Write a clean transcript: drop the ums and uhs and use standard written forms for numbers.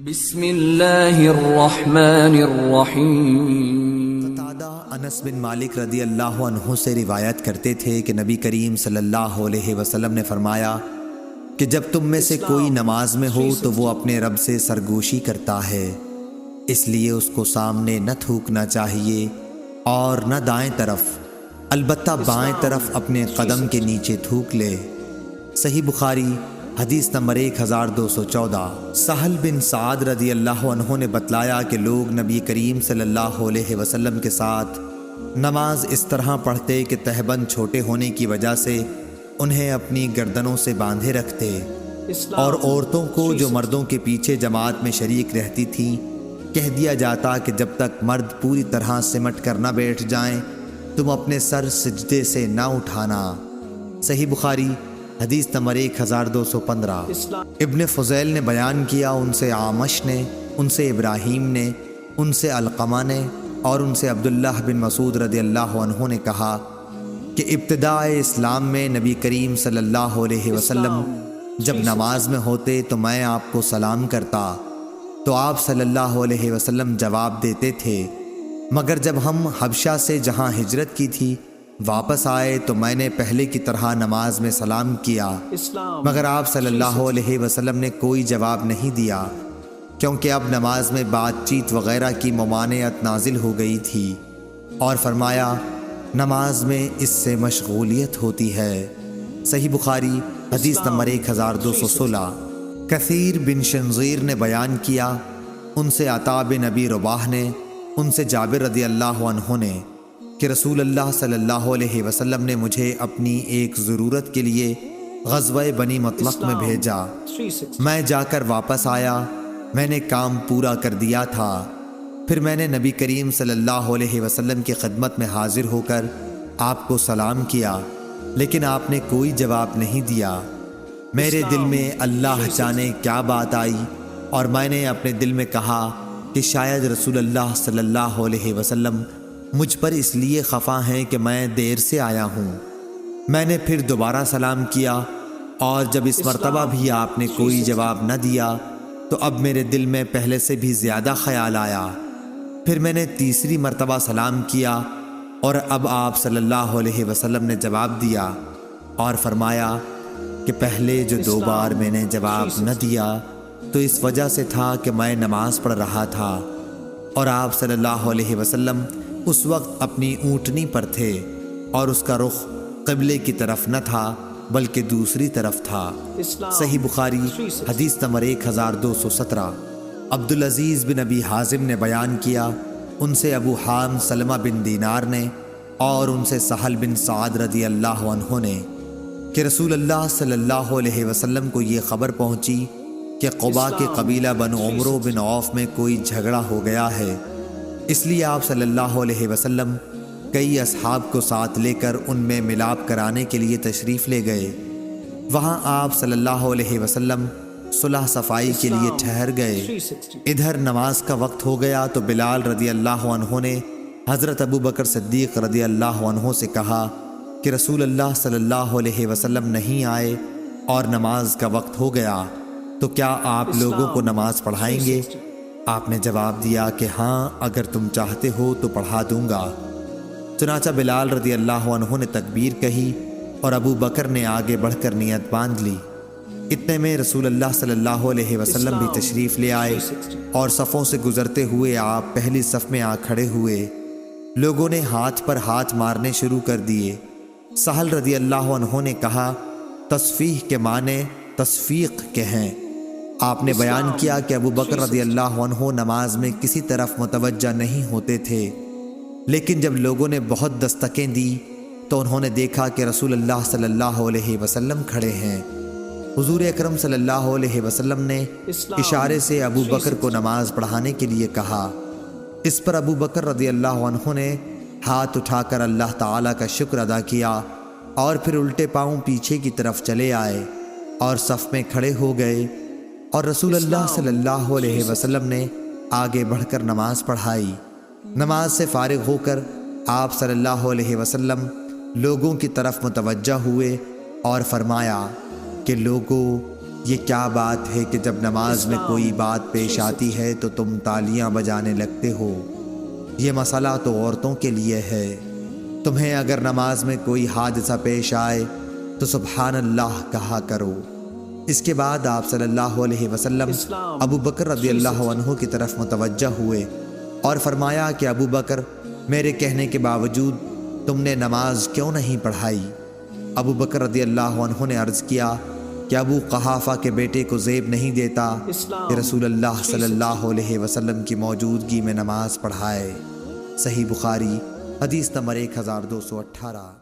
بسم اللہ الرحمن الرحیم۔ قتادہ انس بن مالک رضی اللہ عنہ سے روایت کرتے تھے کہ نبی کریم صلی اللہ علیہ وسلم نے فرمایا کہ جب تم میں سے کوئی نماز میں ہو تو وہ اپنے رب سے سرگوشی کرتا ہے، اس لیے اس کو سامنے نہ تھوکنا چاہیے اور نہ دائیں طرف، البتہ بائیں طرف اپنے قدم کے نیچے تھوک لے۔ صحیح بخاری حدیث نمبر 1214۔ سہل بن سعد رضی اللہ عنہ نے بتلایا کہ لوگ نبی کریم صلی اللہ علیہ وسلم کے ساتھ نماز اس طرح پڑھتے کہ تہبند چھوٹے ہونے کی وجہ سے انہیں اپنی گردنوں سے باندھے رکھتے، اور عورتوں کو جو مردوں کے پیچھے جماعت میں شریک رہتی تھیں کہہ دیا جاتا کہ جب تک مرد پوری طرح سمٹ کر نہ بیٹھ جائیں تم اپنے سر سجدے سے نہ اٹھانا۔ صحیح بخاری حدیث نمبر 1215۔ ابن فضیل نے بیان کیا، ان سے عامش نے، ان سے ابراہیم نے، ان سے علقمہ نے اور ان سے عبداللہ بن مسعود رضی اللہ عنہ نے کہا کہ ابتداء اسلام میں نبی کریم صلی اللہ علیہ وسلم جب نماز میں ہوتے تو میں آپ کو سلام کرتا تو آپ صلی اللہ علیہ وسلم جواب دیتے تھے، مگر جب ہم حبشہ سے جہاں ہجرت کی تھی واپس آئے تو میں نے پہلے کی طرح نماز میں سلام کیا، مگر آپ صلی اللہ علیہ وسلم نے کوئی جواب نہیں دیا، کیونکہ اب نماز میں بات چیت وغیرہ کی ممانعت نازل ہو گئی تھی، اور فرمایا نماز میں اس سے مشغولیت ہوتی ہے۔ صحیح بخاری حدیث نمبر 1216۔ کثیر بن شنزیر نے بیان کیا، ان سے عطا بن ابی رباح نے، ان سے جابر رضی اللہ عنہ نے کہ رسول اللہ صلی اللہ علیہ وسلم نے مجھے اپنی ایک ضرورت کے لیے غزوہ بنی مطلق میں بھیجا، میں جا کر واپس آیا، میں نے کام پورا کر دیا تھا، پھر میں نے نبی کریم صلی اللہ علیہ وسلم کی خدمت میں حاضر ہو کر آپ کو سلام کیا، لیکن آپ نے کوئی جواب نہیں دیا۔ میرے دل میں اللہ جانے کیا بات آئی، اور میں نے اپنے دل میں کہا کہ شاید رسول اللہ صلی اللہ علیہ وسلم مجھ پر اس لیے خفا ہیں کہ میں دیر سے آیا ہوں۔ میں نے پھر دوبارہ سلام کیا، اور جب اس مرتبہ بھی آپ نے کوئی جواب نہ دیا تو اب میرے دل میں پہلے سے بھی زیادہ خیال آیا۔ پھر میں نے تیسری مرتبہ سلام کیا، اور اب آپ صلی اللہ علیہ وسلم نے جواب دیا اور فرمایا کہ پہلے جو 2 بار میں نے جواب نہ دیا تو اس وجہ سے تھا کہ میں نماز پڑھ رہا تھا، اور آپ صلی اللہ علیہ وسلم اس وقت اپنی اونٹنی پر تھے اور اس کا رخ قبلے کی طرف نہ تھا بلکہ دوسری طرف تھا۔ صحیح بخاری حدیث نمبر 1217۔ عبدالعزیز بن ابی حازم نے بیان کیا، ان سے ابو حام سلمہ بن دینار نے اور ان سے سہل بن سعد رضی اللہ عنہ نے کہ رسول اللہ صلی اللہ علیہ وسلم کو یہ خبر پہنچی کہ قبا کے قبیلہ بنو عمرو بن عوف میں کوئی جھگڑا ہو گیا ہے، اس لیے آپ صلی اللہ علیہ وسلم کئی اصحاب کو ساتھ لے کر ان میں ملاپ کرانے کے لیے تشریف لے گئے۔ وہاں آپ صلی اللہ علیہ وسلم صلح صفائی کے لیے ٹھہر گئے۔ ادھر نماز کا وقت ہو گیا تو بلال رضی اللہ عنہ نے حضرت ابو بکر صدیق رضی اللہ عنہ سے کہا کہ رسول اللہ صلی اللہ علیہ وسلم نہیں آئے اور نماز کا وقت ہو گیا، تو کیا آپ لوگوں کو نماز پڑھائیں گے؟ آپ نے جواب دیا کہ ہاں، اگر تم چاہتے ہو تو پڑھا دوں گا۔ چنانچہ بلال رضی اللہ عنہ نے تکبیر کہی اور ابو بکر نے آگے بڑھ کر نیت باندھ لی۔ اتنے میں رسول اللہ صلی اللہ علیہ وسلم بھی تشریف لے آئے، اور صفوں سے گزرتے ہوئے آپ پہلی صف میں آ کھڑے ہوئے۔ لوگوں نے ہاتھ پر ہاتھ مارنے شروع کر دیے۔ سہل رضی اللہ عنہ نے کہا، تصفیح کے معنی تصفیق کے ہیں۔ آپ نے بیان کیا کہ ابو بکر رضی اللہ عنہ نماز میں کسی طرف متوجہ نہیں ہوتے تھے، لیکن جب لوگوں نے بہت دستکیں دی تو انہوں نے دیکھا کہ رسول اللہ صلی اللہ علیہ وسلم کھڑے ہیں۔ حضور اکرم صلی اللہ علیہ وسلم نے اشارے سے ابو بکر کو نماز پڑھانے کے لیے کہا۔ اس پر ابو بکر رضی اللہ عنہ نے ہاتھ اٹھا کر اللہ تعالیٰ کا شکر ادا کیا، اور پھر الٹے پاؤں پیچھے کی طرف چلے آئے اور صف میں کھڑے ہو گئے، اور رسول اللہ صلی اللہ علیہ وسلم نے آگے بڑھ کر نماز پڑھائی۔ نماز سے فارغ ہو کر آپ صلی اللہ علیہ وسلم لوگوں کی طرف متوجہ ہوئے اور فرمایا کہ لوگوں، یہ کیا بات ہے کہ جب نماز میں کوئی بات پیش آتی ہے تو تم تالیاں بجانے لگتے ہو؟ یہ مسئلہ تو عورتوں کے لیے ہے۔ تمہیں اگر نماز میں کوئی حادثہ پیش آئے تو سبحان اللہ کہا کرو۔ اس کے بعد آپ صلی اللہ علیہ وسلم ابو بکر رضی اللہ عنہ کی طرف متوجہ ہوئے اور فرمایا کہ ابو بکر، میرے کہنے کے باوجود تم نے نماز کیوں نہیں پڑھائی؟ ابو بکر رضی اللہ عنہ نے عرض کیا کہ ابو قحافہ کے بیٹے کو زیب نہیں دیتا کہ رسول اللہ صلی اللہ علیہ وسلم کی موجودگی میں نماز پڑھائے۔ صحیح بخاری حدیث نمبر 1218۔